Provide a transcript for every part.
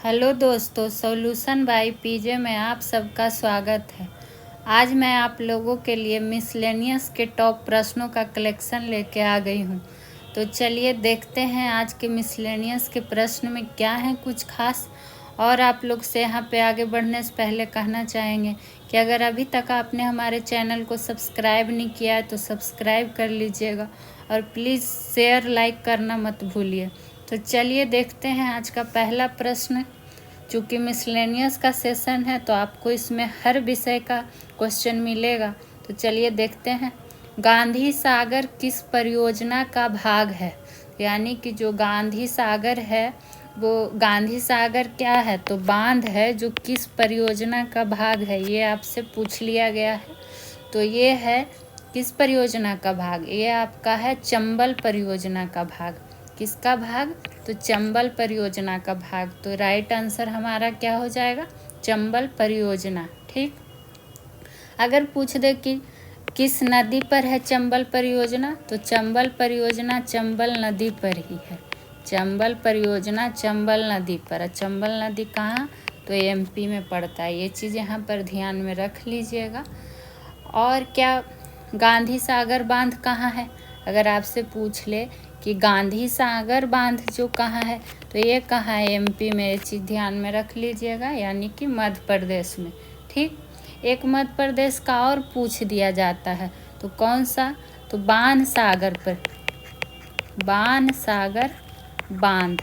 Hello दोस्तों, solution by PJ में आप सबका स्वागत है। आज मैं आप लोगों के लिए मिसलेनियस के टॉप प्रश्नों का कलेक्शन लेके आ गई हूँ। तो चलिए देखते हैं आज के मिसलेनियस के प्रश्न में क्या है कुछ खास। और आप लोग से यहाँ पे आगे बढ़ने से पहले कहना चाहेंगे कि अगर अभी तक आपने हमारे चैनल को सब्सक्राइब नहीं किया है तो सब्सक्राइब कर लीजिएगा और प्लीज़ शेयर लाइक करना मत भूलिए। तो चलिए देखते हैं आज का पहला प्रश्न। चूँकि मिसलेनियस का सेशन है तो आपको इसमें हर विषय का क्वेश्चन मिलेगा। तो चलिए देखते हैं, गांधी सागर किस परियोजना का भाग है? यानी कि जो गांधी सागर है वो गांधी सागर क्या है? तो बांध है जो किस परियोजना का भाग है, ये आपसे पूछ लिया गया है। तो ये है किस परियोजना का भाग? ये आपका है चंबल परियोजना का भाग। किसका भाग? तो चंबल परियोजना का भाग। तो राइट आंसर हमारा क्या हो जाएगा? चंबल परियोजना। ठीक। अगर पूछ दे कि किस नदी पर है चंबल परियोजना, तो चंबल परियोजना चंबल नदी पर ही है। चंबल परियोजना चंबल नदी पर है। चंबल नदी कहाँ? तो एमपी में पड़ता है। ये चीज़ यहाँ पर ध्यान में रख लीजिएगा। और क्या गांधी सागर बांध कहाँ है? अगर आपसे पूछ ले कि गांधी सागर बांध जो कहाँ है, तो ये कहाँ है? एमपी में। ये चीज़ ध्यान में रख लीजिएगा, यानी कि मध्य प्रदेश में। ठीक। एक मध्य प्रदेश का और पूछ दिया जाता है, तो कौन सा? तो बाण सागर पर। बाण सागर बांध।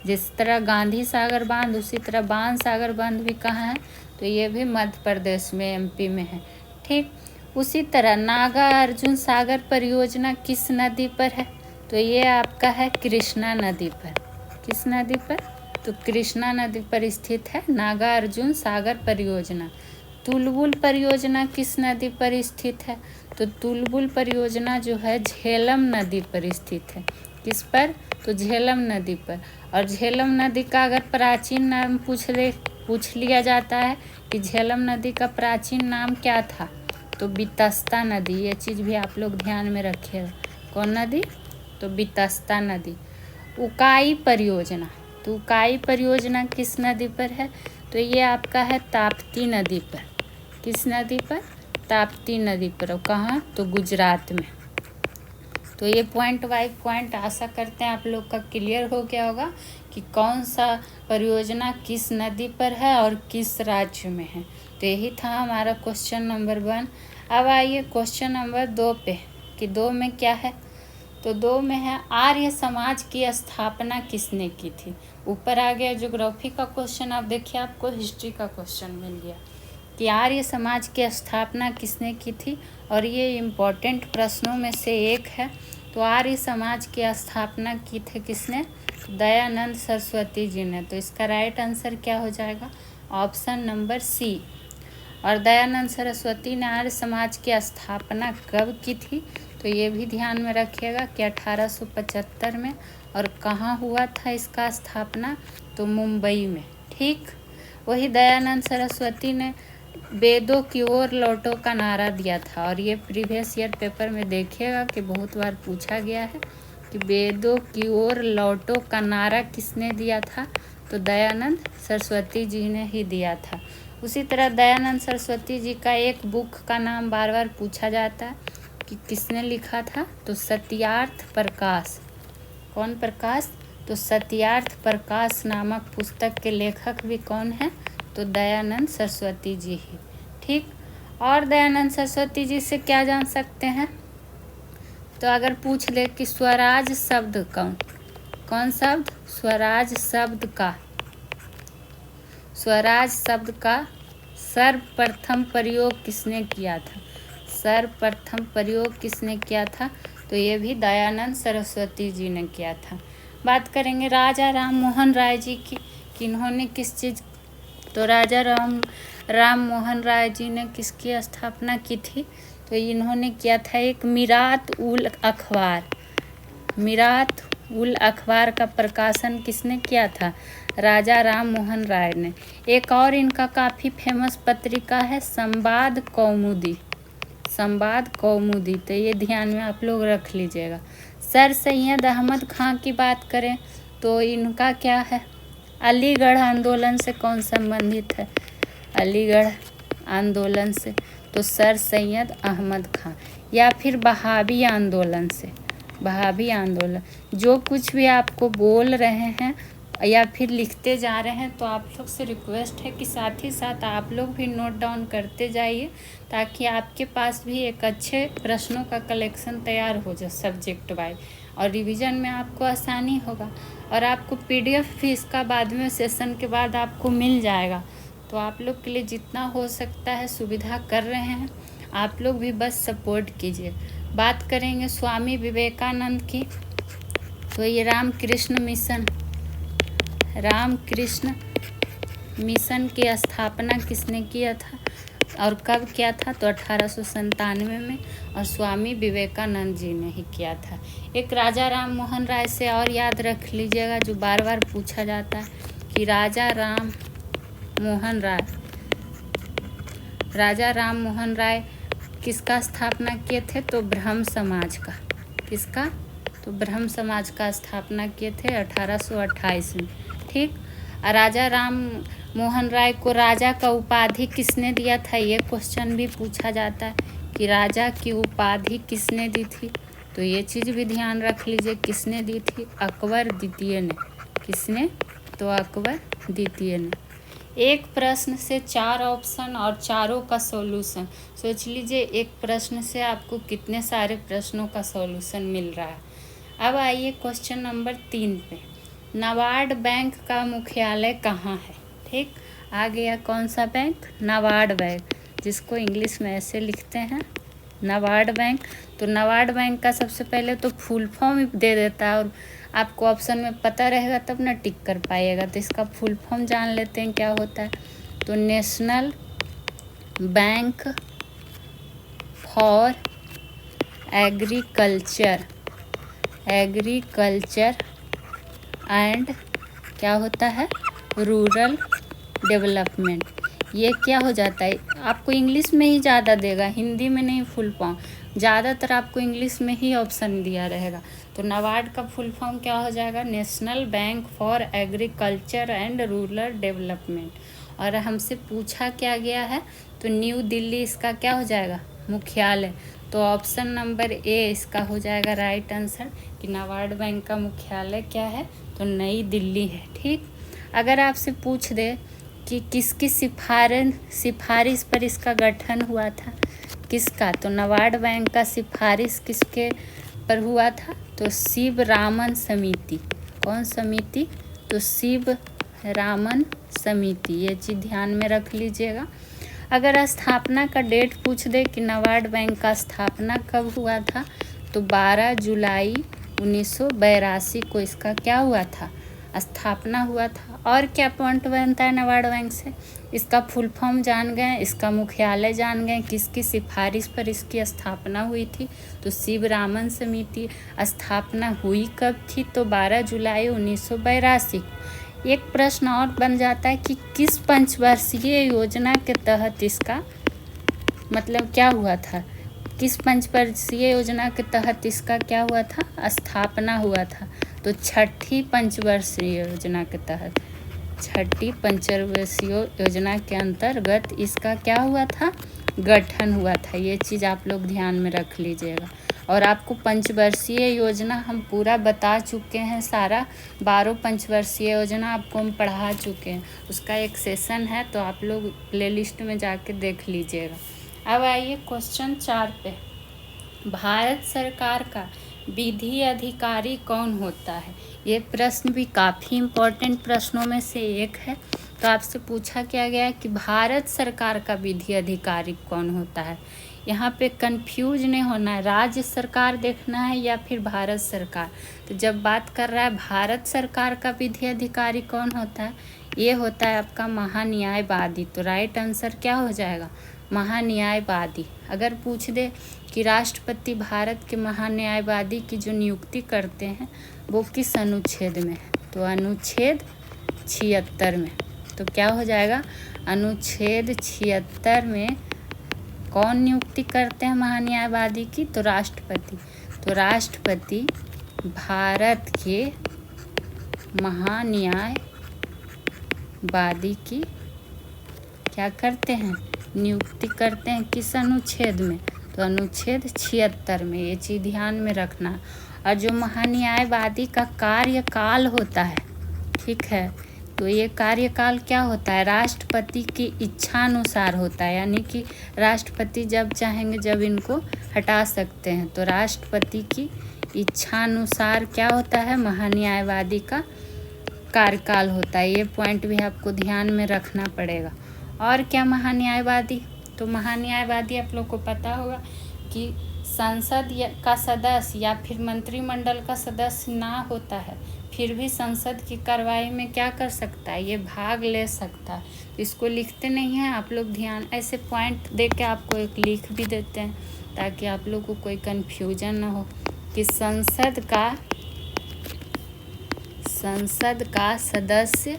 जिस तरह गांधी सागर बांध उसी तरह बाण सागर बांध भी कहाँ है? तो ये भी मध्य प्रदेश में, एमपी में है। ठीक। उसी तरह नागा अर्जुन सागर परियोजना किस नदी पर है? तो ये आपका है कृष्णा नदी पर। किस नदी पर? तो कृष्णा नदी पर स्थित है नागा अर्जुन सागर परियोजना। तुलबुल परियोजना किस नदी पर स्थित है? तो तुलबुल परियोजना जो है झेलम नदी पर स्थित है। किस पर? तो झेलम नदी पर। और झेलम नदी का अगर प्राचीन नाम पूछ लिया जाता है कि झेलम नदी का प्राचीन नाम क्या था, तो बितस्ता नदी। ये चीज़ भी आप लोग ध्यान में रखिएगा। कौन नदी? तो बितस्ता नदी। उकाई परियोजना। तो उकाई परियोजना किस नदी पर है? तो ये आपका है ताप्ती नदी पर। किस नदी पर? ताप्ती नदी पर। और कहाँ? तो गुजरात में। तो ये पॉइंट बाय पॉइंट आशा करते हैं आप लोग का क्लियर हो गया होगा कि कौन सा परियोजना किस नदी पर है और किस राज्य में है। तो यही था हमारा क्वेश्चन नंबर 1। अब आइए क्वेश्चन नंबर 2 पे कि 2 में क्या है। तो 2 में है आर्य समाज की स्थापना किसने की थी। ऊपर आ गया ज्योग्राफी का क्वेश्चन। अब देखिए आपको हिस्ट्री का क्वेश्चन मिल गया कि आर्य समाज की स्थापना किसने की थी, और ये इम्पोर्टेंट प्रश्नों में से एक है। तो आर्य समाज की स्थापना की थी किसने? दयानंद सरस्वती जी ने। तो इसका राइट आंसर क्या हो जाएगा? Option number C. और दयानंद सरस्वती ने आर्य समाज की स्थापना कब की थी? तो ये भी ध्यान में रखिएगा कि 1875 में। और कहाँ हुआ था इसका स्थापना? तो मुंबई में। ठीक। वही दयानंद सरस्वती ने वेदों की ओर लौटो का नारा दिया था। और ये प्रीवियस ईयर पेपर में देखिएगा कि बहुत बार पूछा गया है कि वेदों की ओर लौटो का नारा किसने दिया था? तो दयानंद सरस्वती जी ने ही दिया था। उसी तरह दयानंद सरस्वती जी का एक बुक का नाम बार बार पूछा जाता है कि किसने लिखा था? तो सत्यार्थ प्रकाश। कौन प्रकाश? तो सत्यार्थ प्रकाश नामक पुस्तक के लेखक भी कौन है? तो दयानंद सरस्वती जी ही। ठीक। और दयानंद सरस्वती जी से क्या जान सकते हैं? तो अगर पूछ ले कि स्वराज शब्द कौन शब्द? स्वराज शब्द का सर्वप्रथम प्रयोग किसने किया था? सर्वप्रथम प्रयोग किसने किया था? तो ये भी दयानंद सरस्वती जी ने किया था। बात करेंगे राजा राम मोहन राय जी की कि इन्होंने किस चीज़। तो राजा राम मोहन राय जी ने किसकी स्थापना की थी? तो इन्होंने किया था एक मीरात उल अखबार। मीरात उल अखबार का प्रकाशन किसने किया था? राजा राम मोहन राय ने। एक और इनका काफ़ी फेमस पत्रिका है संवाद कौमुदी। संवाद कौमुदी। तो ये ध्यान में आप लोग रख लीजिएगा। सर सैयद अहमद खां की बात करें तो इनका क्या है? अलीगढ़ आंदोलन से कौन संबंधित है? अलीगढ़ आंदोलन से तो सर सैयद अहमद खान, या फिर बहावी आंदोलन से। बहावी आंदोलन, जो कुछ भी आपको बोल रहे हैं या फिर लिखते जा रहे हैं तो आप लोग से रिक्वेस्ट है कि साथ ही साथ आप लोग भी नोट डाउन करते जाइए, ताकि आपके पास भी एक अच्छे प्रश्नों का कलेक्शन तैयार हो जाए सब्जेक्ट वाइज, और रिवीजन में आपको आसानी होगा। और आपको PDF भी इसका बाद में सेशन के बाद आपको मिल जाएगा। तो आप लोग के लिए जितना हो सकता है सुविधा कर रहे हैं, आप लोग भी बस सपोर्ट कीजिए। बात करेंगे स्वामी विवेकानंद की, तो ये रामकृष्ण मिशन की स्थापना किसने किया था और कब किया था? तो 1897 में, और स्वामी विवेकानंद जी ने ही किया था। एक राजा राम मोहन राय से और याद रख लीजिएगा, जो बार बार पूछा जाता है कि राजा राम मोहन राय किसका स्थापना किए थे? तो ब्रह्म समाज का। किसका? तो ब्रह्म समाज का स्थापना किए थे 1828 में। ठीक। राजा राम मोहन राय को राजा का उपाधि किसने दिया था? ये क्वेश्चन भी पूछा जाता है कि राजा की उपाधि किसने दी थी। तो ये चीज़ भी ध्यान रख लीजिए, किसने दी थी? अकबर द्वितीय ने। किसने? तो अकबर द्वितीय ने। एक प्रश्न से 4 ऑप्शन और चारों का सॉल्यूशन। सोच लीजिए एक प्रश्न से आपको कितने सारे प्रश्नों का सॉल्यूशन मिल रहा है। अब आइए क्वेश्चन नंबर 3 पे। नाबार्ड बैंक का मुख्यालय कहाँ है? ठीक। आ गया कौन सा बैंक? नाबार्ड बैंक, जिसको इंग्लिश में ऐसे लिखते हैं नाबार्ड बैंक। तो नाबार्ड बैंक का सबसे पहले तो फुल फॉर्म दे देता है, और आपको ऑप्शन में पता रहेगा तब ना टिक कर पाइएगा। तो इसका फुल फॉर्म जान लेते हैं क्या होता है। तो national bank for agriculture and क्या होता है? Rural development. ये क्या हो जाता है? आपको इंग्लिश में ही ज़्यादा देगा, हिंदी में नहीं फुल फॉर्म। ज़्यादातर आपको इंग्लिश में ही ऑप्शन दिया रहेगा। तो नाबार्ड का फुल फॉर्म क्या हो जाएगा? National bank for agriculture and rural development. और हमसे पूछा क्या गया है? तो न्यू दिल्ली इसका क्या हो जाएगा? मुख्यालय। तो ऑप्शन नंबर ए इसका हो जाएगा राइट आंसर, कि नाबार्ड बैंक का मुख्यालय क्या है? तो नई दिल्ली है। ठीक। अगर आपसे पूछ दे कि किसकी सिफारिश पर इसका गठन हुआ था? किसका? तो नाबार्ड बैंक का सिफारिश किसके पर हुआ था? तो शिवरामन समिति। कौन समिति? तो शिवरामन समिति। ये चीज़ ध्यान में रख लीजिएगा। अगर स्थापना का डेट पूछ दे कि नाबार्ड बैंक का स्थापना कब हुआ था, तो 12 जुलाई 1982 को इसका क्या हुआ था? स्थापना हुआ था। और क्या पॉइंट बनता है नाबार्ड बैंक से? इसका फुल फॉर्म जान गए, इसका मुख्यालय जान गए, किसकी सिफारिश पर इसकी स्थापना हुई थी? तो शिवरामन समिति। स्थापना हुई कब थी? तो 12 जुलाई 1982। एक प्रश्न और बन जाता है कि किस पंचवर्षीय योजना के तहत इसका मतलब क्या हुआ था? किस पंचवर्षीय योजना के तहत इसका क्या हुआ था? स्थापना हुआ था। तो छठी पंचवर्षीय योजना के तहत, छठी पंचवर्षीय योजना के अंतर्गत इसका क्या हुआ था? गठन हुआ था। ये चीज़ आप लोग ध्यान में रख लीजिएगा। और आपको पंचवर्षीय योजना हम पूरा बता चुके हैं, सारा 12 पंचवर्षीय योजना आपको हम पढ़ा चुके हैं। उसका एक सेशन है, तो आप लोग प्लेलिस्ट में जाके देख लीजिएगा। अब आइए क्वेश्चन 4 पे। भारत सरकार का विधि अधिकारी कौन होता है? ये प्रश्न भी काफ़ी इम्पोर्टेंट प्रश्नों में से एक है। तो आपसे पूछा क्या गया कि भारत सरकार का विधि अधिकारी कौन होता है? यहाँ पे कंफ्यूज नहीं होना है, राज्य सरकार देखना है या फिर भारत सरकार। तो जब बात कर रहा है भारत सरकार का विधि अधिकारी कौन होता है, ये होता है आपका महान्यायवादी। तो राइट आंसर क्या हो जाएगा? महान्यायवादी। अगर पूछ दे कि राष्ट्रपति भारत के महान्यायवादी की जो नियुक्ति करते हैं वो किस अनुच्छेद में है, तो अनुच्छेद 76 में। तो क्या हो जाएगा? अनुच्छेद 76 में कौन नियुक्ति करते हैं महान्यायवादी की? तो राष्ट्रपति। तो राष्ट्रपति भारत के महान्यायवादी वादी की क्या करते हैं, नियुक्ति करते हैं किस अनुच्छेद में, तो अनुच्छेद 76 में। ये चीज़ ध्यान में रखना। और जो महान्यायवादी का कार्यकाल होता है, ठीक है, तो ये कार्यकाल क्या होता है, राष्ट्रपति की इच्छा अनुसार होता है, यानी कि राष्ट्रपति जब चाहेंगे जब इनको हटा सकते हैं। तो राष्ट्रपति की इच्छा अनुसार क्या होता है, महान्यायवादी का कार्यकाल होता है। ये पॉइंट भी आपको ध्यान में रखना पड़ेगा। और क्या महान्यायवादी, तो महान्यायवादी आप लोग को पता होगा कि संसद का सदस्य या फिर मंत्रिमंडल का सदस्य ना होता है, फिर भी संसद की कार्रवाई में क्या कर सकता है, ये भाग ले सकता है। इसको लिखते नहीं हैं आप लोग, ध्यान ऐसे पॉइंट दे के आपको एक लिख भी देते हैं ताकि आप लोग को कोई कन्फ्यूजन ना हो कि संसद का सदस्य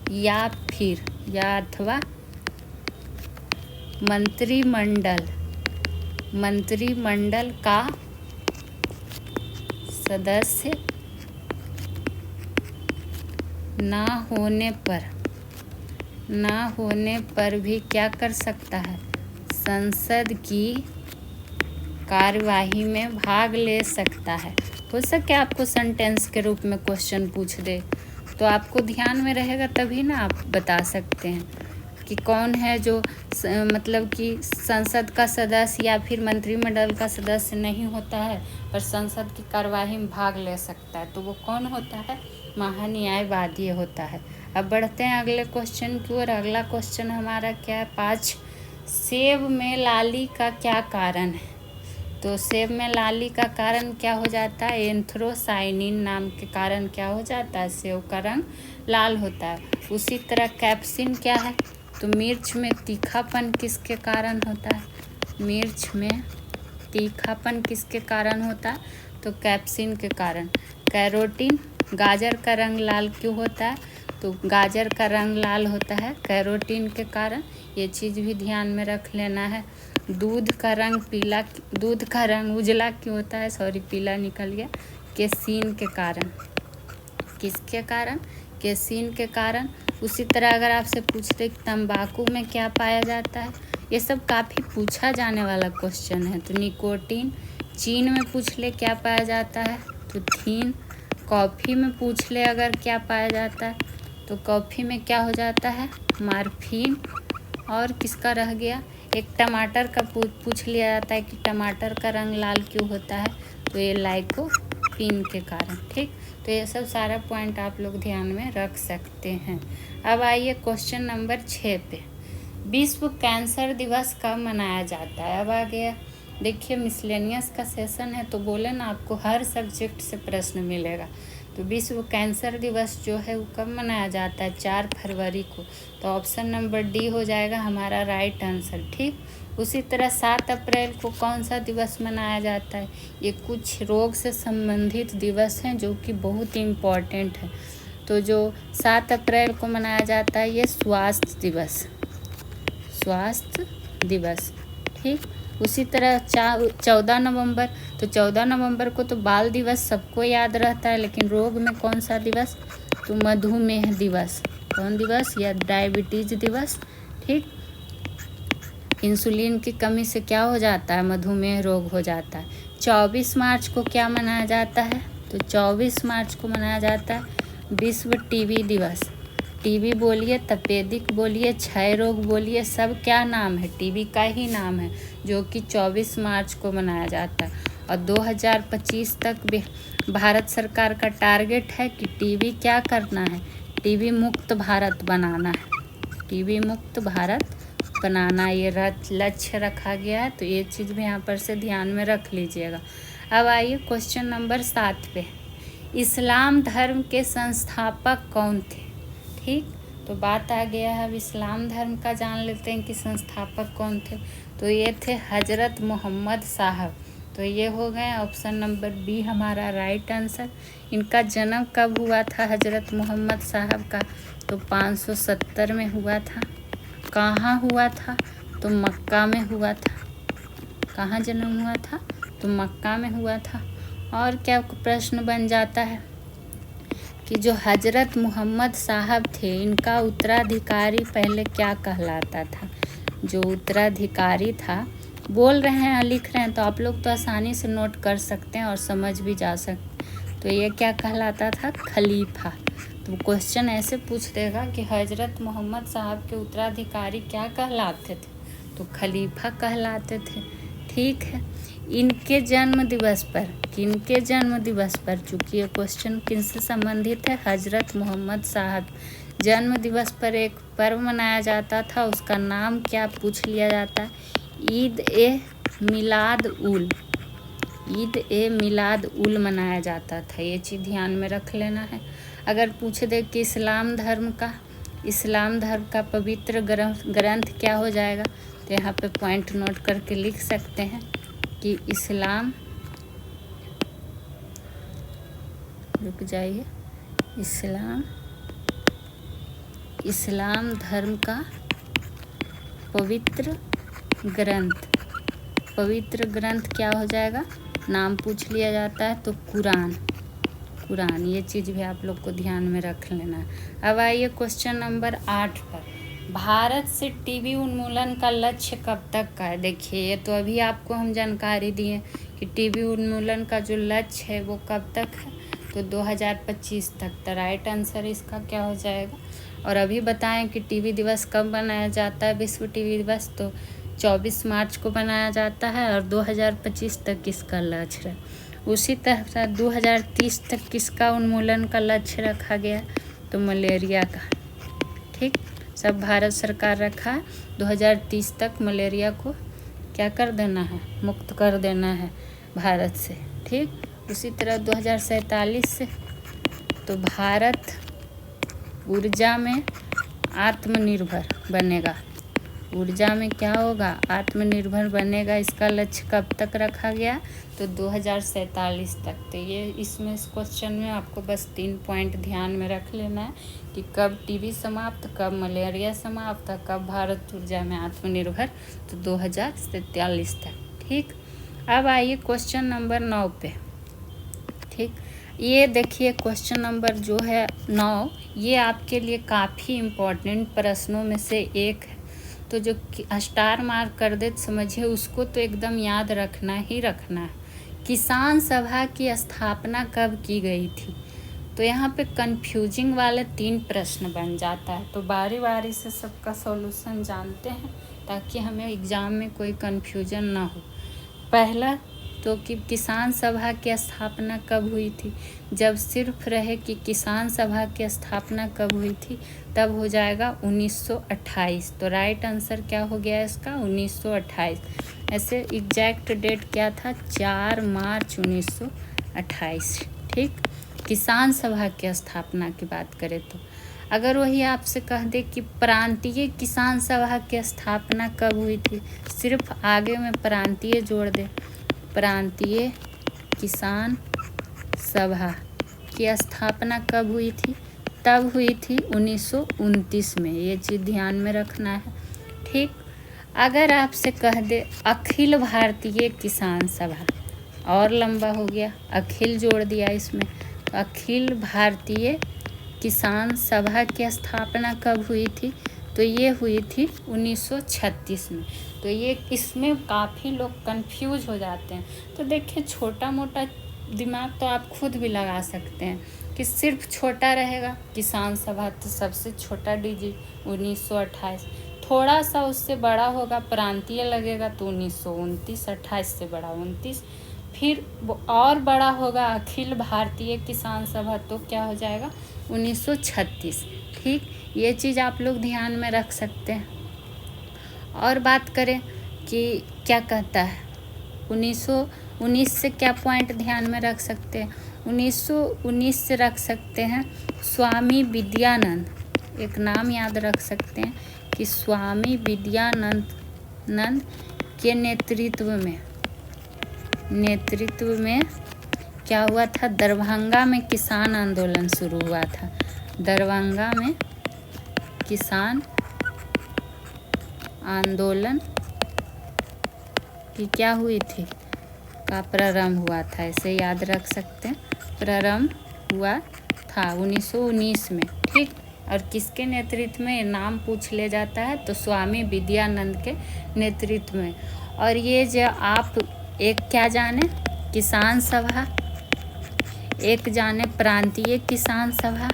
या फिर अथवा मंत्रिमंडल का सदस्य ना होने पर भी क्या कर सकता है, संसद की कार्यवाही में भाग ले सकता है। हो सके आपको सेंटेंस के रूप में क्वेश्चन पूछ दे, तो आपको ध्यान में रहेगा तभी ना आप बता सकते हैं कि कौन है जो मतलब कि संसद का सदस्य या फिर मंत्रिमंडल का सदस्य नहीं होता है पर संसद की कार्यवाही में भाग ले सकता है, तो वो कौन होता है, महान्यायवादी होता है। अब बढ़ते हैं अगले क्वेश्चन की ओर। अगला क्वेश्चन हमारा क्या है, 5, सेब में लाली का क्या कारण है। तो सेब में लाली का कारण क्या हो जाता है, एंथ्रोसाइनिन नाम के कारण क्या हो जाता है, सेब का रंग लाल होता है। उसी तरह कैप्सिन क्या है, तो मिर्च में तीखापन किसके कारण होता है, मिर्च में तीखापन किसके कारण होता है, तो कैप्सिन के कारण। कैरोटीन, गाजर का रंग लाल क्यों होता है, तो गाजर का रंग लाल होता है कैरोटीन के कारण। ये चीज़ भी ध्यान में रख लेना है। दूध का रंग उजला क्यों होता है, पीला निकल गया, केसीन के कारण। किसके कारण, केसीन के कारण। उसी तरह अगर आपसे पूछते कि तंबाकू में क्या पाया जाता है, ये सब काफ़ी पूछा जाने वाला क्वेश्चन है। तो निकोटीन। चीन में पूछ ले क्या पाया जाता है, तो थीन। कॉफ़ी में पूछ ले अगर क्या पाया जाता है, तो कॉफ़ी में क्या हो जाता है, मार्फिन। और किसका रह गया, एक टमाटर का पूछ लिया जाता है कि टमाटर का रंग लाल क्यों होता है, तो ये लाइकोपीन के कारण। ठीक, तो ये सब सारा पॉइंट आप लोग ध्यान में रख सकते हैं। अब आइए क्वेश्चन नंबर 6 पे, विश्व कैंसर दिवस कब मनाया जाता है। अब आ गया, देखिए मिसलेनियस का सेशन है तो बोले ना आपको हर सब्जेक्ट से प्रश्न मिलेगा। तो विश्व कैंसर दिवस जो है वो कब मनाया जाता है, 4 फरवरी को। तो ऑप्शन नंबर डी हो जाएगा हमारा राइट आंसर। ठीक, उसी तरह 7 अप्रैल को कौन सा दिवस मनाया जाता है, ये कुछ रोग से संबंधित दिवस हैं जो कि बहुत इम्पॉर्टेंट है। तो जो 7 अप्रैल को मनाया जाता है ये स्वास्थ्य दिवस। ठीक, उसी तरह 14 नवंबर, तो 14 नवंबर को तो बाल दिवस सबको याद रहता है, लेकिन रोग में कौन सा दिवस, तो मधुमेह दिवस। कौन दिवस, या डायबिटीज दिवस। ठीक, इंसुलिन की कमी से क्या हो जाता है, मधुमेह रोग हो जाता है। 24 मार्च को क्या मनाया जाता है, तो 24 मार्च को मनाया जाता है विश्व टीबी दिवस। टीबी बोलिए, तपेदिक बोलिए, क्षय रोग बोलिए, सब क्या नाम है, टीबी का ही नाम है, जो कि 24 मार्च को मनाया जाता है। और 2025 तक भारत सरकार का टारगेट है कि टीबी क्या करना है, टीबी मुक्त भारत बनाना है। टीबी मुक्त भारत बनाना ये लक्ष्य रखा गया है। तो ये चीज़ भी यहाँ पर से ध्यान में रख लीजिएगा। अब आइए क्वेश्चन नंबर 7 पे, इस्लाम धर्म के संस्थापक कौन थे। ठीक, तो बात आ गया है अब इस्लाम धर्म का, जान लेते हैं कि संस्थापक कौन थे। तो ये थे हजरत मोहम्मद साहब। तो ये हो गए ऑप्शन नंबर बी हमारा राइट आंसर। इनका जन्म कब हुआ था हजरत मोहम्मद साहब का, तो 570 में हुआ था। कहाँ हुआ था, तो मक्का में हुआ था। कहाँ जन्म हुआ था, तो मक्का में हुआ था। और क्या प्रश्न बन जाता है, कि जो हजरत मोहम्मद साहब थे इनका उत्तराधिकारी पहले क्या कहलाता था। जो उत्तराधिकारी था, बोल रहे हैं लिख रहे हैं तो आप लोग तो आसानी से नोट कर सकते हैं और समझ भी जा सकते। तो ये क्या कहलाता था, खलीफा। तो क्वेश्चन ऐसे पूछ देगा कि हजरत मोहम्मद साहब के उत्तराधिकारी क्या कहलाते थे, तो खलीफा कहलाते थे। ठीक है, इनके जन्म दिवस पर, किनके जन्म दिवस पर, चूँकि ये क्वेश्चन किनसे संबंधित है, हजरत मोहम्मद साहब जन्म दिवस पर एक पर्व मनाया जाता था, उसका नाम क्या पूछ लिया जाता है, ईद ए मिलाद उल, ईद ए मिलाद उल मनाया जाता था। ये चीज़ ध्यान में रख लेना है। अगर पूछ दे कि इस्लाम धर्म का पवित्र ग्रंथ क्या हो जाएगा, तो यहाँ पे पॉइंट नोट करके लिख सकते हैं कि इस्लाम, रुक जाइए, इस्लाम धर्म का पवित्र ग्रंथ क्या हो जाएगा, नाम पूछ लिया जाता है तो कुरान। ये चीज़ भी आप लोग को ध्यान में रख लेना है। अब आइए क्वेश्चन नंबर 8 पर। भारत से टीबी उन्मूलन का लक्ष्य कब तक का है। देखिए, ये तो अभी आपको हम जानकारी दिए कि टीबी उन्मूलन का जो लक्ष्य है वो कब तक है, तो 2025 तक। तो राइट आंसर इसका क्या हो जाएगा। और अभी बताएं कि टीबी दिवस कब मनाया जाता है, विश्व टीबी दिवस तो 24 मार्च को मनाया जाता है और 2025 तक इसका लक्ष्य है। उसी तरह 2030 तक किसका उन्मूलन का लक्ष्य रखा गया, तो मलेरिया का। ठीक, सब भारत सरकार रखा है 2030 तक मलेरिया को क्या कर देना है, मुक्त कर देना है भारत से। ठीक, उसी तरह 2047 से तो भारत ऊर्जा में आत्मनिर्भर बनेगा। ऊर्जा में क्या होगा, आत्मनिर्भर बनेगा। इसका लक्ष्य कब तक रखा गया, तो 2047 तक। तो ये इसमें इस क्वेश्चन में आपको बस 3 पॉइंट ध्यान में रख लेना है कि कब टीबी समाप्त, कब मलेरिया समाप्त, कब भारत ऊर्जा में आत्मनिर्भर, तो 2047 तक। ठीक, अब आइए क्वेश्चन नंबर 9 पे। ठीक, ये देखिए क्वेश्चन नंबर जो है 9, ये आपके लिए काफ़ी इम्पोर्टेंट प्रश्नों में से एक है। तो जो स्टार मार्क कर दे समझिए, उसको तो एकदम याद रखना ही रखना है। किसान सभा की स्थापना कब की गई थी, तो यहाँ पे कंफ्यूजिंग वाले 3 प्रश्न बन जाता है। तो बारी बारी से सबका सॉल्यूशन जानते हैं ताकि हमें एग्ज़ाम में कोई कंफ्यूजन ना हो। पहला तो कि किसान सभा की स्थापना कब हुई थी, जब सिर्फ रहे कि किसान सभा की स्थापना कब हुई थी, तब हो जाएगा 1928। तो राइट आंसर क्या हो गया इसका, 1928। ऐसे एग्जैक्ट डेट क्या था, 4 मार्च 1928। ठीक, किसान सभा की स्थापना की बात करें तो अगर वही आपसे कह दे कि प्रांतीय किसान सभा की स्थापना कब हुई थी, सिर्फ आगे में प्रांतीय जोड़ दे, प्रांतीय किसान सभा की स्थापना कब हुई थी, तब हुई थी 1929 में। ये चीज़ ध्यान में रखना है। ठीक, अगर आपसे कह दे अखिल भारतीय किसान सभा, और लंबा हो गया, अखिल जोड़ दिया इसमें, तो अखिल भारतीय किसान सभा की स्थापना कब हुई थी, तो ये हुई थी 1936 में। तो ये इसमें काफ़ी लोग कंफ्यूज हो जाते हैं। तो देखिए, छोटा मोटा दिमाग तो आप खुद भी लगा सकते हैं कि सिर्फ छोटा रहेगा किसान सभा, तो सबसे छोटा डिजिट 1928, थोड़ा सा उससे बड़ा होगा प्रांतीय लगेगा तो 1929, 28 से बड़ा 29, फिर और बड़ा होगा अखिल भारतीय किसान सभा, तो क्या हो जाएगा 1936। ठीक, ये चीज़ आप लोग ध्यान में रख सकते हैं। और बात करें कि क्या कहता है 1919 से क्या पॉइंट ध्यान में रख सकते हैं, 1919 से रख सकते हैं स्वामी विद्यानंद, एक नाम याद रख सकते हैं कि स्वामी विद्यानंद के नेतृत्व में क्या हुआ था, दरभंगा में किसान आंदोलन शुरू हुआ था। दरभंगा में किसान आंदोलन की क्या हुई थी, का प्रारंभ हुआ था। ऐसे याद रख सकते हैं, प्रारंभ हुआ था 1919 में। ठीक, और किसके नेतृत्व में ये नाम पूछ ले जाता है, तो स्वामी विद्यानंद के नेतृत्व में। और ये जो आप एक क्या जाने, किसान सभा, एक जाने प्रांतीय किसान सभा।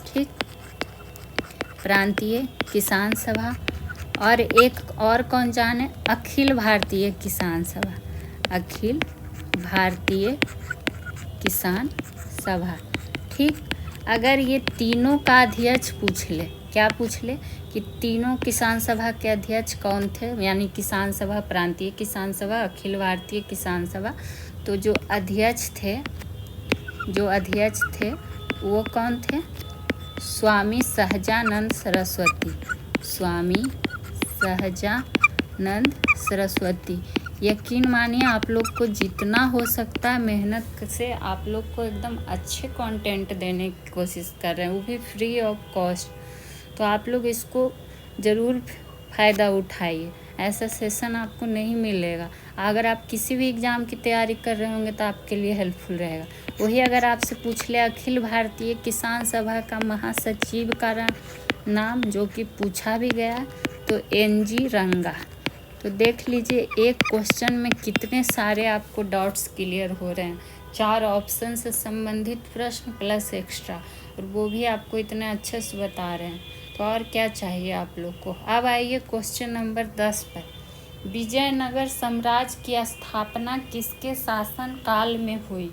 ठीक, प्रांतीय किसान सभा। और एक और कौन जाने, अखिल भारतीय किसान सभा, अखिल भारतीय किसान सभा। ठीक, अगर ये तीनों का अध्यक्ष पूछ ले, क्या पूछ ले कि तीनों किसान सभा के अध्यक्ष कौन थे, यानी किसान सभा, प्रांतीय किसान सभा, अखिल भारतीय किसान सभा, तो जो अध्यक्ष थे वो कौन थे, स्वामी सहजानंद सरस्वती, स्वामी सहजानंद सरस्वती। यकीन मानिए आप लोग को जितना हो सकता है मेहनत से आप लोग को एकदम अच्छे कंटेंट देने की कोशिश कर रहे हैं, वो भी फ्री ऑफ कॉस्ट। तो आप लोग इसको ज़रूर फ़ायदा उठाइए, ऐसा सेशन आपको नहीं मिलेगा। अगर आप किसी भी एग्ज़ाम की तैयारी कर रहे होंगे तो आपके लिए हेल्पफुल रहेगा। वही अगर आपसे पूछ ले अखिल भारतीय किसान सभा का महासचिव का नाम, जो कि पूछा भी गया, तो NG रंगा। तो देख लीजिए एक क्वेश्चन में कितने सारे आपको डाउट्स क्लियर हो रहे हैं। 4 ऑप्शन से संबंधित प्रश्न प्लस एक्स्ट्रा, और वो भी आपको इतने अच्छे से बता रहे हैं, तो और क्या चाहिए आप लोग को। अब आइए क्वेश्चन नंबर 10 पर। विजयनगर साम्राज्य की स्थापना किसके शासन काल में हुई।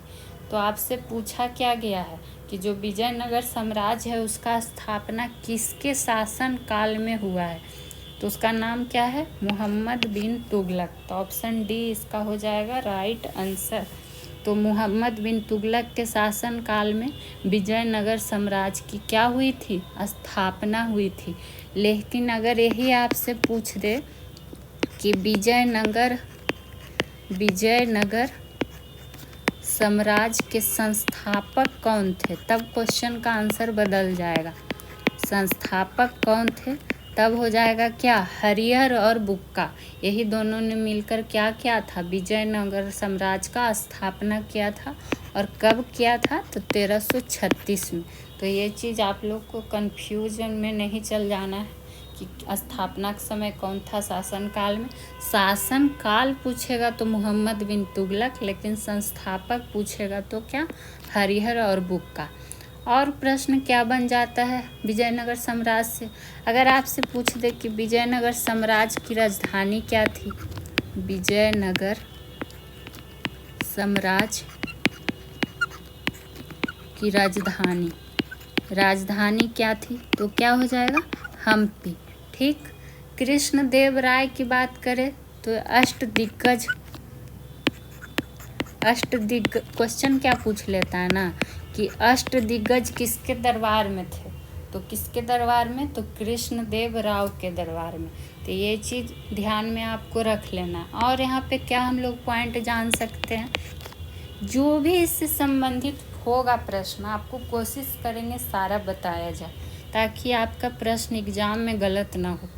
तो आपसे पूछा क्या गया है कि जो विजयनगर साम्राज्य है उसका स्थापना किसके शासन काल में हुआ है, तो उसका नाम क्या है, मोहम्मद बिन तुगलक। तो ऑप्शन डी इसका हो जाएगा राइट आंसर। तो मोहम्मद बिन तुगलक के शासन काल में विजयनगर साम्राज्य की क्या हुई थी, स्थापना हुई थी। लेकिन अगर यही आपसे पूछ दे कि विजयनगर साम्राज्य के संस्थापक कौन थे, तब क्वेश्चन का आंसर बदल जाएगा। संस्थापक कौन थे, तब हो जाएगा क्या, हरिहर और बुक्का। यही दोनों ने मिलकर क्या किया था, विजयनगर साम्राज्य का स्थापना किया था। और कब किया था, तो 1336 में। तो ये चीज़ आप लोग को कन्फ्यूजन में नहीं चल जाना है कि स्थापना के समय कौन था शासन काल में। शासन काल पूछेगा तो मोहम्मद बिन तुगलक, लेकिन संस्थापक पूछेगा तो क्या, हरिहर और बुक्का। और प्रश्न क्या बन जाता है विजयनगर साम्राज्य से, अगर आपसे पूछ दे कि विजयनगर साम्राज्य की राजधानी क्या थी, विजयनगर साम्राज्य की राजधानी क्या थी, तो क्या हो जाएगा, हम्पी। ठीक, कृष्णदेव राय की बात करें तो क्वेश्चन क्या पूछ लेता है ना कि अष्टदिग्गज किसके दरबार में थे, तो किसके दरबार में, तो कृष्णदेव राव के दरबार में। तो ये चीज़ ध्यान में आपको रख लेना। और यहाँ पे क्या हम लोग पॉइंट जान सकते हैं, जो भी इससे संबंधित होगा प्रश्न आपको कोशिश करेंगे सारा बताया जाए, ताकि आपका प्रश्न एग्जाम में गलत ना हो।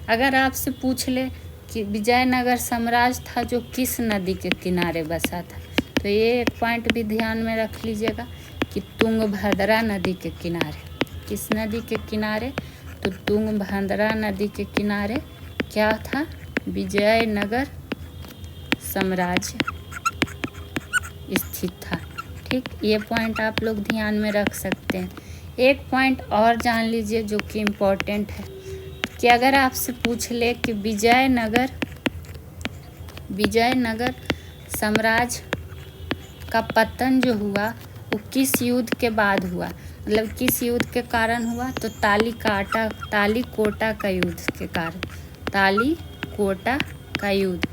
अगर आपसे पूछ ले कि विजयनगर साम्राज्य था जो किस नदी के किनारे बसा था, तो ये एक पॉइंट भी ध्यान में रख लीजिएगा कि तुंगभद्रा नदी के किनारे। किस नदी के किनारे, तो तुंगभद्रा नदी के किनारे क्या था, विजयनगर साम्राज्य स्थित था। ठीक, ये पॉइंट आप लोग ध्यान में रख सकते हैं। एक पॉइंट और जान लीजिए जो कि इम्पोर्टेंट है कि अगर आपसे पूछ ले कि विजयनगर साम्राज्य का पतन जो हुआ वो किस युद्ध के बाद हुआ, मतलब किस युद्ध के कारण हुआ, तो तालीकोटा का युद्ध के कारण, तालीकोटा का युद्ध।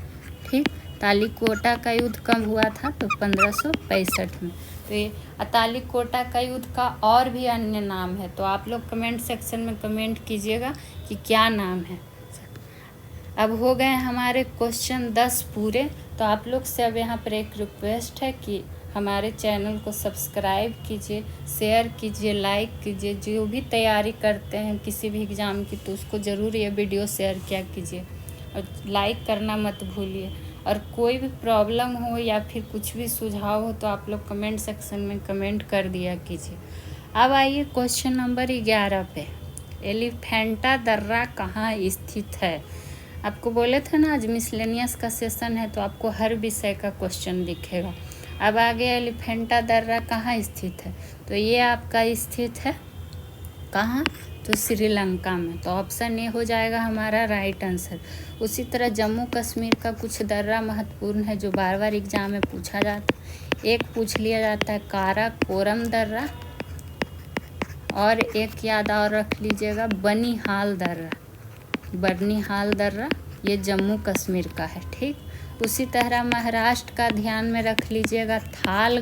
ठीक, तालीकोटा का युद्ध कब हुआ था, तो 1565 में। तो ये तालीकोटा का युद्ध का और भी अन्य नाम है, तो आप लोग कमेंट सेक्शन में कमेंट कीजिएगा कि क्या नाम है। अब हो गए हमारे क्वेश्चन 10 पूरे। तो आप लोग से अब यहाँ पर एक रिक्वेस्ट है कि हमारे चैनल को सब्सक्राइब कीजिए, शेयर कीजिए, लाइक कीजिए। जो भी तैयारी करते हैं किसी भी एग्ज़ाम की, तो उसको ज़रूर ये वीडियो शेयर किया कीजिए और लाइक करना मत भूलिए। और कोई भी प्रॉब्लम हो या फिर कुछ भी सुझाव हो तो आप लोग कमेंट सेक्शन में कमेंट कर दिया कीजिए। अब आइए क्वेश्चन नंबर 11 पे। एलिफेंटा दर्रा कहाँ स्थित है? आपको बोले थे ना आज मिसलेनियस का सेशन है, तो आपको हर विषय का क्वेश्चन दिखेगा। अब आगे एलिफेंटा दर्रा कहाँ स्थित है, तो ये आपका स्थित है कहाँ, तो श्रीलंका में। तो ऑप्शन ए हो जाएगा हमारा राइट आंसर। उसी तरह जम्मू कश्मीर का कुछ दर्रा महत्वपूर्ण है जो बार बार एग्जाम में पूछा जाता है। एक पूछ लिया जाता है काराकोरम दर्रा, और एक याद और रख लीजिएगा बनिहाल दर्रा। बनिहाल दर्रा ये जम्मू कश्मीर का है, ठीक। उसी तरह महाराष्ट्र का ध्यान में रख लीजिएगा थाल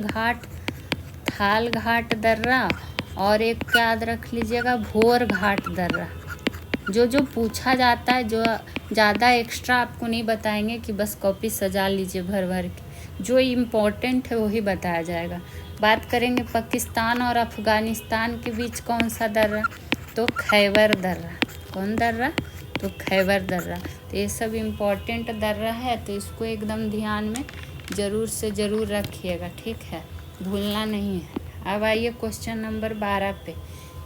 घाट दर्रा, और एक याद रख लीजिएगा भोर घाट दर्रा। जो पूछा जाता है, जो ज़्यादा एक्स्ट्रा आपको नहीं बताएंगे कि बस कॉपी सजा लीजिए भर भर के, जो इम्पोर्टेंट है वही बताया जाएगा। बात करेंगे पाकिस्तान और अफ़गानिस्तान के बीच कौन सा दर्रा, तो खैबर दर्रा। कौन दर्रा, तो खैबर दर्रा। तो ये सब इम्पोर्टेंट दर्रा है, तो इसको एकदम ध्यान में ज़रूर से ज़रूर रखिएगा, ठीक है, भूलना नहीं है। अब आइए क्वेश्चन नंबर 12 पे।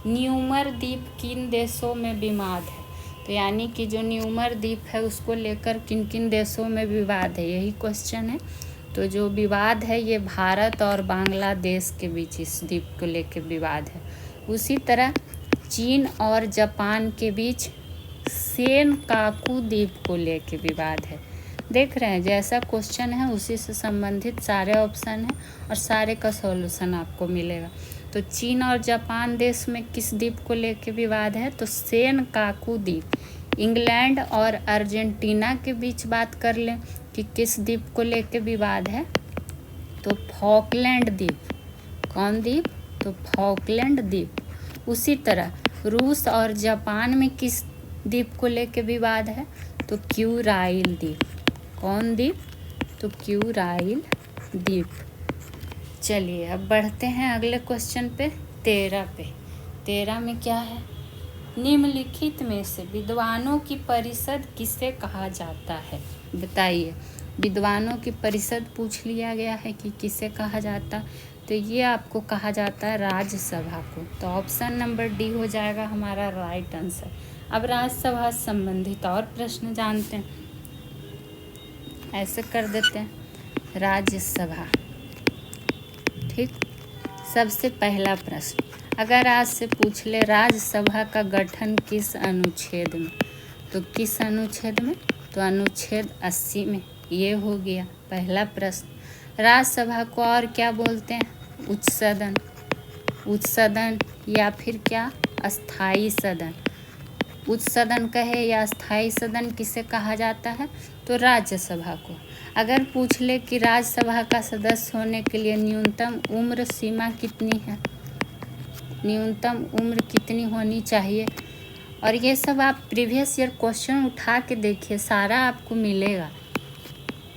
न्यूमर द्वीप किन देशों में विवाद है? तो यानी कि जो न्यूमर द्वीप है उसको लेकर किन किन देशों में विवाद है, यही क्वेश्चन है। तो जो विवाद है ये भारत और बांग्लादेश के बीच इस द्वीप को लेकर विवाद है। उसी तरह चीन और जापान के बीच सेनकाकू द्वीप को लेकर विवाद है। देख रहे हैं, जैसा क्वेश्चन है उसी से संबंधित सारे ऑप्शन हैं और सारे का सॉल्यूशन आपको मिलेगा। तो चीन और जापान देश में किस द्वीप को लेकर विवाद है, तो सेनकाकू द्वीप। इंग्लैंड और अर्जेंटीना के बीच बात कर लें कि किस द्वीप को लेकर विवाद है, तो फॉकलैंड द्वीप। कौन द्वीप, तो फॉकलैंड द्वीप। उसी तरह रूस और जापान में किस द्वीप को लेकर विवाद है, तो क्यूराइल द्वीप। कौन द्वीप, तो क्यूराइल द्वीप। चलिए अब बढ़ते हैं अगले क्वेश्चन पे, 13 पे। 13 में क्या है, निम्नलिखित में से विद्वानों की परिषद किसे कहा जाता है? बताइए, विद्वानों की परिषद पूछ लिया गया है कि किसे कहा जाता, तो ये आपको कहा जाता है राज्यसभा को। तो ऑप्शन नंबर डी हो जाएगा हमारा राइट आंसर। अब राज्यसभा से संबंधित और प्रश्न जानते हैं, ऐसे कर देते हैं। राज्यसभा, ठीक। सबसे पहला प्रश्न, अगर आज से पूछ ले राज्यसभा का गठन किस अनुच्छेद में, तो किस अनुच्छेद में, तो अनुच्छेद 80 में। ये हो गया पहला प्रश्न। राज्यसभा को और क्या बोलते हैं, उच्च सदन, उच्च सदन या फिर क्या, अस्थाई सदन। उच्च सदन कहे या स्थायी सदन किसे कहा जाता है, तो राज्यसभा को। अगर पूछ ले कि राज्यसभा का सदस्य होने के लिए न्यूनतम उम्र सीमा कितनी है, न्यूनतम उम्र कितनी होनी चाहिए, और ये सब आप प्रीवियस ईयर क्वेश्चन उठा के देखिए, सारा आपको मिलेगा।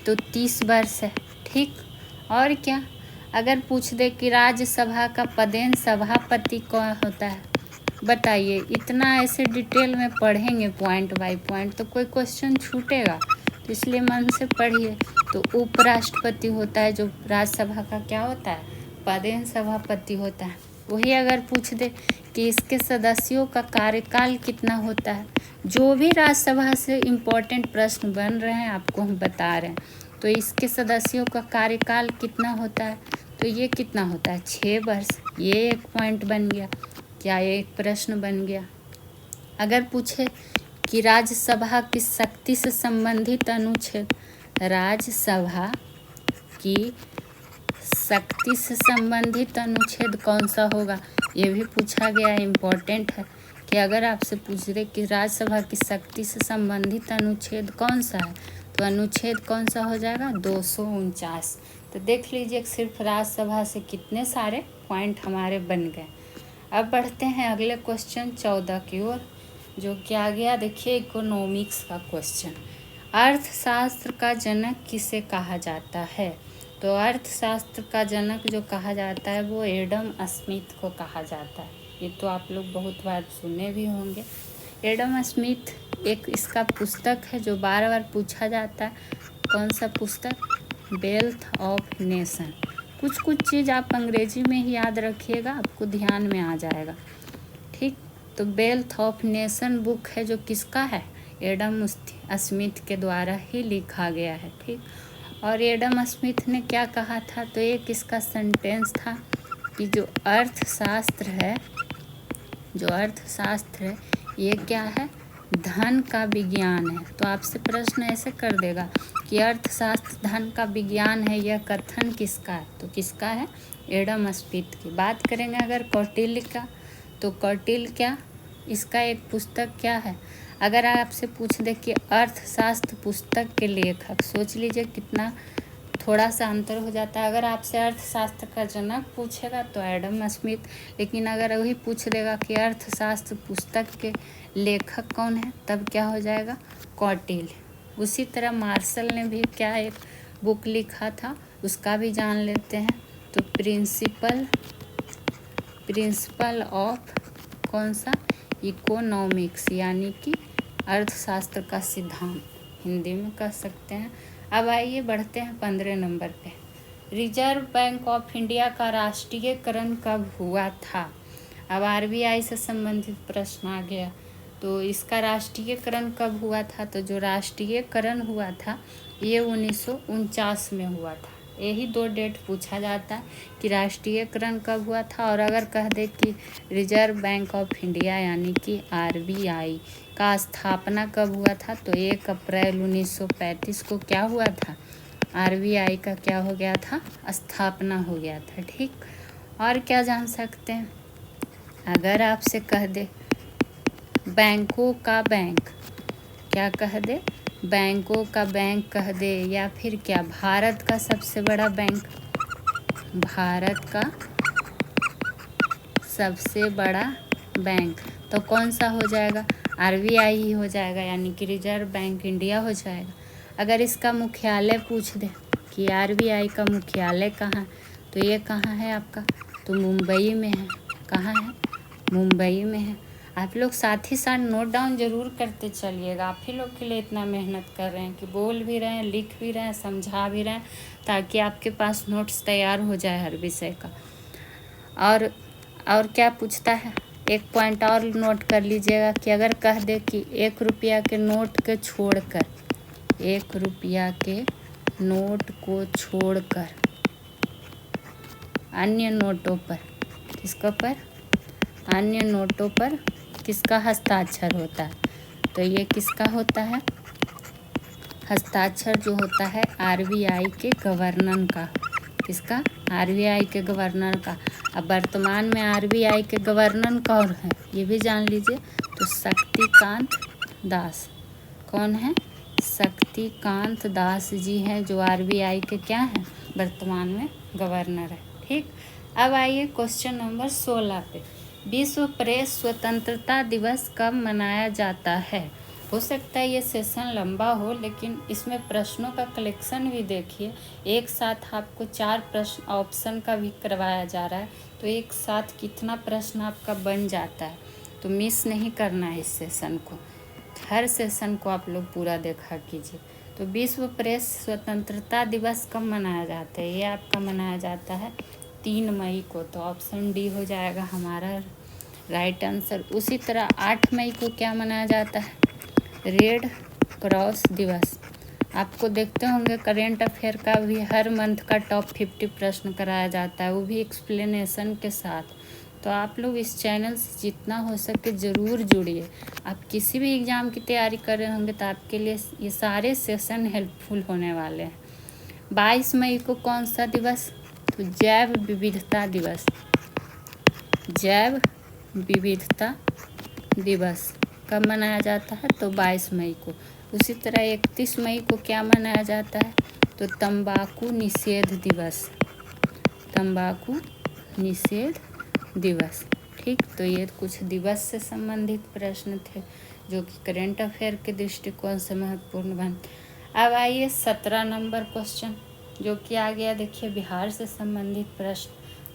तो 30 वर्ष है, ठीक। और क्या, अगर पूछ दे कि राज्यसभा का पदेन सभापति कौन होता है, बताइए। इतना ऐसे डिटेल में पढ़ेंगे पॉइंट बाय पॉइंट तो कोई क्वेश्चन छूटेगा, तो इसलिए मन से पढ़िए। तो उपराष्ट्रपति होता है, जो राज्यसभा का क्या होता है, पदेन सभापति होता है। वही अगर पूछ दे कि इसके सदस्यों का कार्यकाल कितना होता है, जो भी राज्यसभा से इम्पोर्टेंट प्रश्न बन रहे हैं आपको हम बता रहे हैं, तो इसके सदस्यों का कार्यकाल कितना होता है, तो ये कितना होता है, 6 वर्ष। ये एक पॉइंट बन गया, क्या ये एक प्रश्न बन गया। अगर पूछे कि राज्यसभा की शक्ति से संबंधित अनुच्छेद, राज्यसभा की शक्ति से संबंधित अनुच्छेद कौन सा होगा, ये भी पूछा गया, इम्पोर्टेंट है कि अगर आपसे पूछ दे कि राज्यसभा की शक्ति से संबंधित अनुच्छेद कौन सा है, तो अनुच्छेद कौन सा हो जाएगा, 249। तो देख लीजिए सिर्फ राज्यसभा से कितने सारे पॉइंट हमारे बन गए। अब बढ़ते हैं अगले क्वेश्चन 14 की ओर, जो क्या गया, देखिए इकोनॉमिक्स का क्वेश्चन। अर्थशास्त्र का जनक किसे कहा जाता है, तो अर्थशास्त्र का जनक जो कहा जाता है वो एडम स्मिथ को कहा जाता है। ये तो आप लोग बहुत बार सुने भी होंगे। एडम स्मिथ, एक इसका पुस्तक है जो बार बार पूछा जाता है। कौन सा पुस्तक, वेल्थ ऑफ नेशन। कुछ कुछ चीज़ आप अंग्रेजी में ही याद रखिएगा, आपको ध्यान में आ जाएगा। ठीक, तो वेल्थ ऑफ नेशन बुक है जो किसका है, एडम स्मिथ के द्वारा ही लिखा गया है। ठीक, और एडम स्मिथ ने क्या कहा था, तो एक इसका सेंटेंस था कि जो अर्थशास्त्र है ये क्या है, धन का विज्ञान है। तो आपसे प्रश्न ऐसे कर देगा कि अर्थशास्त्र धन का विज्ञान है, यह कथन किसका है, तो किसका है, एडम स्मिथ की। बात करेंगे अगर कौटिल्य का, तो कौटिल्य क्या, इसका एक पुस्तक क्या है। अगर आपसे पूछ दे कि अर्थशास्त्र पुस्तक के लेखक, सोच लीजिए कितना थोड़ा सा अंतर हो जाता है। अगर आपसे अर्थशास्त्र का जनक पूछेगा तो एडम स्मिथ, लेकिन अगर वही पूछ देगा कि अर्थशास्त्र पुस्तक के लेखक कौन है, तब क्या हो जाएगा, कौटिल्य। उसी तरह मार्शल ने भी क्या एक बुक लिखा था, उसका भी जान लेते हैं। तो प्रिंसिपल ऑफ कौन सा, इकोनॉमिक्स, यानी कि अर्थशास्त्र का सिद्धांत, हिंदी में कह सकते हैं। अब आइए बढ़ते हैं 15 नंबर पे। रिजर्व बैंक ऑफ इंडिया का राष्ट्रीयकरण कब हुआ था। अब आरबीआई से संबंधित प्रश्न आ गया, तो इसका राष्ट्रीयकरण कब हुआ था, तो जो राष्ट्रीयकरण हुआ था ये 1949 में हुआ था। यही 2 डेट पूछा जाता है कि राष्ट्रीयकरण कब हुआ था, और अगर कह दे कि रिजर्व बैंक ऑफ इंडिया यानी कि आरबीआई का स्थापना कब हुआ था, तो 1 अप्रैल 1935 को क्या हुआ था, आरबीआई का क्या हो गया था, स्थापना हो गया था। ठीक, और क्या जान सकते हैं, अगर आपसे कह दे बैंकों का बैंक, क्या कह दे, बैंकों का बैंक कह दे, या फिर क्या भारत का सबसे बड़ा बैंक, भारत का सबसे बड़ा बैंक, तो कौन सा हो जाएगा, आरबीआई ही हो जाएगा, यानी कि रिजर्व बैंक इंडिया हो जाएगा। अगर इसका मुख्यालय पूछ दे कि आरबीआई का मुख्यालय कहाँ, तो ये कहाँ है आपका, तो मुंबई में है। कहाँ है, मुंबई में है। आप लोग साथ ही साथ नोट डाउन जरूर करते चलिएगा। आप ही लोग के लिए इतना मेहनत कर रहे हैं कि बोल भी रहे हैं, लिख भी रहे हैं, समझा भी रहे हैं, ताकि आपके पास नोट्स तैयार हो जाए हर विषय का। और क्या पूछता है, एक पॉइंट और नोट कर लीजिएगा कि अगर कह दे कि 1 रुपया के नोट के छोड़कर, 1 रुपया के नोट को छोड़कर अन्य नोटों पर, किसको पर, अन्य नोटों पर किसका हस्ताक्षर होता है, तो ये किसका होता है, हस्ताक्षर जो होता है आरबीआई के गवर्नर का। किसका, आरबीआई के गवर्नर का। अब वर्तमान में आरबीआई के गवर्नर कौन है, ये भी जान लीजिए, तो शक्तिकांत दास। कौन है, शक्तिकांत दास जी हैं, जो आरबीआई के क्या हैं, वर्तमान में गवर्नर है। ठीक, अब आइए क्वेश्चन नंबर 16 पे। विश्व प्रेस स्वतंत्रता दिवस कब मनाया जाता है। हो सकता है ये सेशन लंबा हो, लेकिन इसमें प्रश्नों का कलेक्शन भी देखिए। एक साथ आपको 4 प्रश्न ऑप्शन का भी करवाया जा रहा है, तो एक साथ कितना प्रश्न आपका बन जाता है, तो मिस नहीं करना है इस सेशन को। हर सेशन को आप लोग पूरा देखा कीजिए। तो विश्व प्रेस स्वतंत्रता दिवस कब मनाया जाता है, ये आपका मनाया जाता है 3 मई को, तो ऑप्शन डी हो जाएगा हमारा राइट आंसर। उसी तरह 8 मई को क्या मनाया जाता है, रेड क्रॉस दिवस। आपको देखते होंगे करेंट अफेयर का भी हर मंथ का टॉप 50 प्रश्न कराया जाता है, वो भी एक्सप्लेनेशन के साथ। तो आप लोग इस चैनल से जितना हो सके ज़रूर जुड़िए। आप किसी भी एग्ज़ाम की तैयारी कर रहे होंगे तो आपके लिए ये सारे सेशन हेल्पफुल होने वाले हैं। 22 मई को कौन सा दिवस, तो जैव विविधता दिवस। जैव विविधता दिवस कब मनाया जाता है, तो 22 मई को। उसी तरह 31 मई को क्या मनाया जाता है, तो तंबाकू निषेध दिवस। तंबाकू निषेध दिवस। ठीक, तो ये कुछ दिवस से संबंधित प्रश्न थे जो कि करेंट अफेयर के दृष्टिकोण से महत्वपूर्ण बन। अब आइए 17 नंबर क्वेश्चन जो कि आ गया, देखिए बिहार से संबंधित प्रश्न।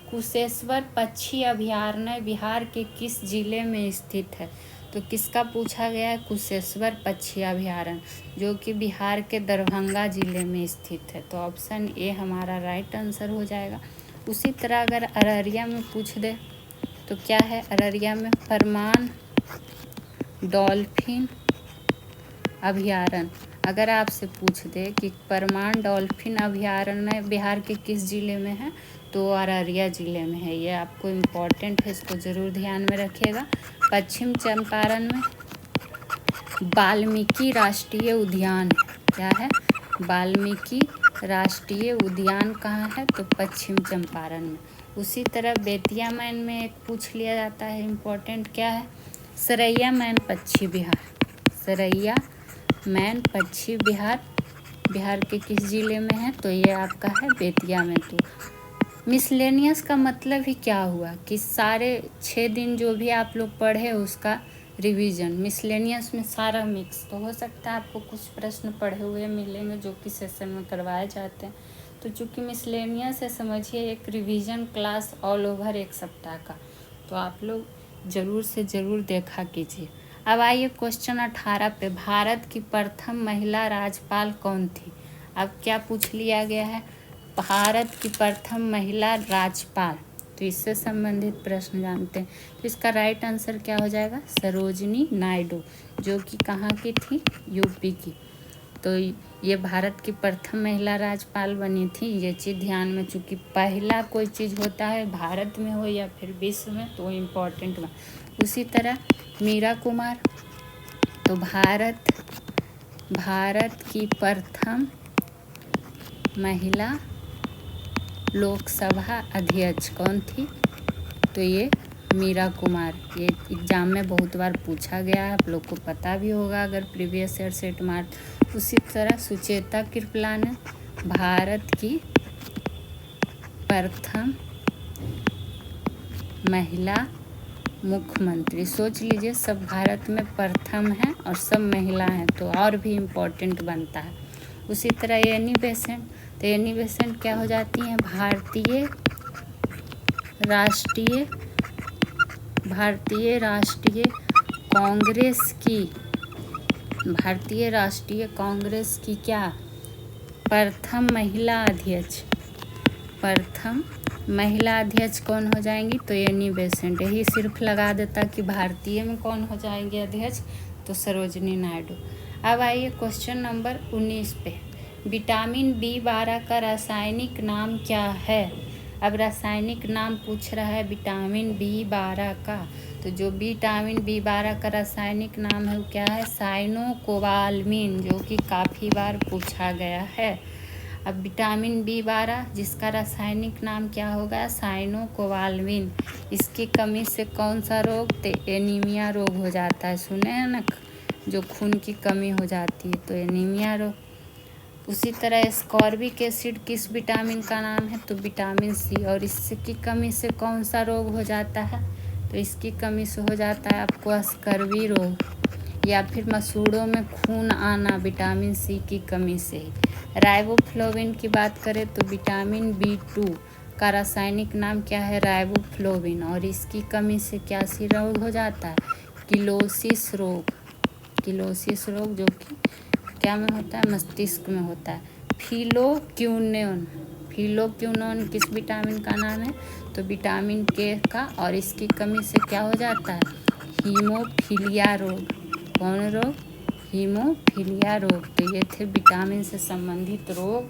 कुशेश्वर पक्षी अभयारण्य बिहार के किस जिले में स्थित है, तो तो किसका पूछा गया है? कुशेश्वर पक्षी अभयारण्य, जो कि बिहार के दरभंगा जिले में स्थित है। तो ऑप्शन ए हमारा राइट आंसर हो जाएगा। उसी तरह अगर अररिया में पूछ दे तो क्या है? अररिया में परमान डॉल्फिन अभयारण्य। अगर आपसे पूछ दे कि परमान डॉल्फिन अभयारण्य बिहार के किस जिले में है, तो अररिया जिले में है। ये आपको इम्पोर्टेंट है, इसको ज़रूर ध्यान में रखिएगा। पश्चिम चंपारण में वाल्मीकि राष्ट्रीय उद्यान है। क्या है? वाल्मीकि राष्ट्रीय उद्यान कहाँ है? तो पश्चिम चंपारण में। उसी तरह बेतिया मैन में एक पूछ लिया जाता है इम्पोर्टेंट, क्या है? सरैया मैन पक्षी विहार। सरैया मैन पक्षी विहार बिहार के किस जिले में है? तो ये आपका है बेतिया में। तो मिसलेनियस का मतलब ही क्या हुआ कि सारे 6 दिन जो भी आप लोग पढ़े उसका रिवीजन। मिसलेनियस में सारा मिक्स। तो हो सकता है आपको कुछ प्रश्न पढ़े हुए मिलेंगे जो कि सेशन में करवाए जाते हैं। तो चूँकि मिसलेनियस है, समझिए एक रिवीजन क्लास ऑल ओवर एक सप्ताह का, तो आप लोग ज़रूर से ज़रूर देखा कीजिए। अब आइए क्वेश्चन 18 पे। भारत की प्रथम महिला राज्यपाल कौन थी? अब क्या पूछ लिया गया है? भारत की प्रथम महिला राज्यपाल। तो इससे संबंधित प्रश्न जानते हैं। तो इसका राइट आंसर क्या हो जाएगा? सरोजिनी नायडू, जो कि कहाँ की थी? यूपी की। तो ये भारत की प्रथम महिला राज्यपाल बनी थी। ये चीज़ ध्यान में, चूँकि पहला कोई चीज़ होता है भारत में हो या फिर विश्व में, तो इम्पोर्टेंट बना। उसी तरह मीरा कुमार, तो भारत की प्रथम महिला लोकसभा अध्यक्ष कौन थी? तो ये मीरा कुमार। ये एग्ज़ाम में बहुत बार पूछा गया है, आप लोग को पता भी होगा अगर प्रीवियस ईयर सेट मार्क। उसी तरह सुचेता कृपलानी, भारत की प्रथम महिला मुख्यमंत्री। सोच लीजिए, सब भारत में प्रथम है और सब महिला हैं, तो और भी इम्पोर्टेंट बनता है। उसी तरह एनी बेसेंट, तो एनी बेसेंट क्या हो जाती हैं? भारतीय कांग्रेस की क्या? प्रथम महिला अध्यक्ष कौन हो जाएंगी? तो एनी बेसेंट। यही सिर्फ लगा देता कि भारतीय में कौन हो जाएंगे अध्यक्ष, तो सरोजिनी नायडू। अब आइए क्वेश्चन नंबर 19 पे। विटामिन B12 का रासायनिक नाम क्या है? अब रासायनिक नाम पूछ रहा है विटामिन B12 का। तो जो विटामिन B12 का रासायनिक नाम है वो क्या है? साइनोकोबालमिन, जो कि काफ़ी बार पूछा गया है। अब विटामिन B12 जिसका रासायनिक नाम क्या होगा? साइनोकोबालमिन। इसकी कमी से कौन सा रोग? तो एनीमिया रोग हो जाता है। सुने हैं ना, जो खून की कमी हो जाती है, तो एनीमिया रोग। उसी तरह एस्कॉर्बिक एसिड किस विटामिन का नाम है? तो विटामिन C। और इसकी कमी से कौन सा रोग हो जाता है? तो इसकी कमी से हो जाता है आपको स्कर्वी रोग, या फिर मसूड़ों में खून आना विटामिन C की कमी से ही। राइबोफ्लोविन की बात करें तो विटामिन B2 का रासायनिक नाम क्या है? राइबोफ्लोविन। और इसकी कमी से क्या सी रोग हो जाता है? किलोसिस रोग, जो कि क्या में होता है? मस्तिष्क में होता है। फिलोक्यूनोन किस विटामिन का नाम है? तो विटामिन K का। और इसकी कमी से क्या हो जाता है? हीमोफीलिया रोग। कौन रोग? हीमोफीलिया रोग। तो ये थे विटामिन से संबंधित रोग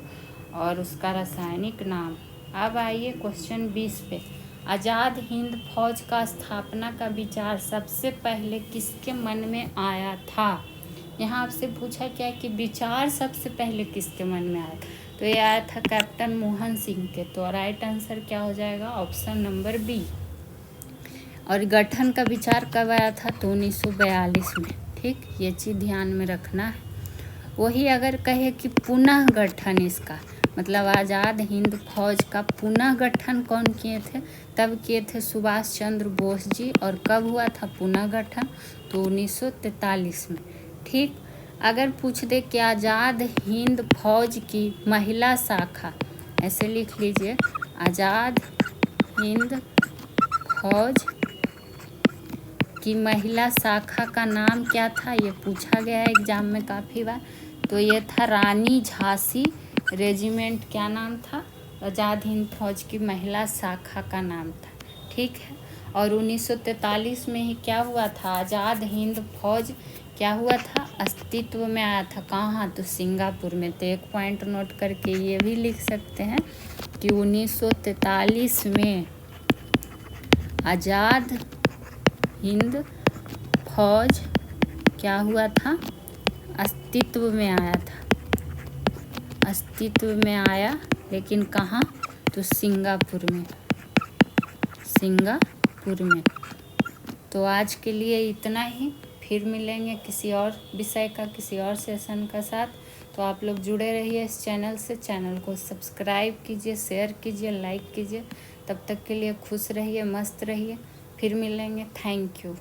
और उसका रासायनिक नाम। अब आइए क्वेश्चन 20 पे। आज़ाद हिंद फौज का स्थापना का विचार सबसे पहले किसके मन में आया था? यहाँ आपसे पूछा क्या कि विचार सबसे पहले किसके मन में आया? तो ये आया था कैप्टन मोहन सिंह के। तो राइट आंसर क्या हो जाएगा? Option number B। और गठन का विचार कब आया था? तो 1942 में। ठीक, ये चीज़ ध्यान में रखना है। वही अगर कहे कि पुनः गठन, इसका मतलब आज़ाद हिंद फौज का पुनः गठन कौन किए थे? तब किए थे सुभाष चंद्र बोस जी। और कब हुआ था पुनः गठन? तो 1943 में। ठीक, अगर पूछ दे कि आज़ाद हिंद फौज की महिला शाखा, ऐसे लिख लीजिए, आज़ाद हिंद फौज की महिला शाखा का नाम क्या था, ये पूछा गया है एग्जाम में काफ़ी बार। तो ये था रानी झांसी रेजिमेंट, क्या नाम था, आज़ाद हिंद फौज की महिला शाखा का नाम था। ठीक है। और 1943 में ही क्या हुआ था, आज़ाद हिंद फौज क्या हुआ था, अस्तित्व में आया था। कहाँ, तो सिंगापुर में। तो एक पॉइंट नोट करके ये भी लिख सकते हैं कि 1943 में आज़ाद हिंद फौज क्या हुआ था, अस्तित्व में आया था। अस्तित्व में आया, लेकिन कहाँ, तो सिंगापुर में। सिंगापुर में। तो आज के लिए इतना ही, फिर मिलेंगे किसी और विषय का, किसी और सेशन का साथ। तो आप लोग जुड़े रहिए इस चैनल से। चैनल को सब्सक्राइब कीजिए, शेयर कीजिए, लाइक कीजिए। तब तक के लिए खुश रहिए, मस्त रहिए। फिर मिलेंगे। Thank you.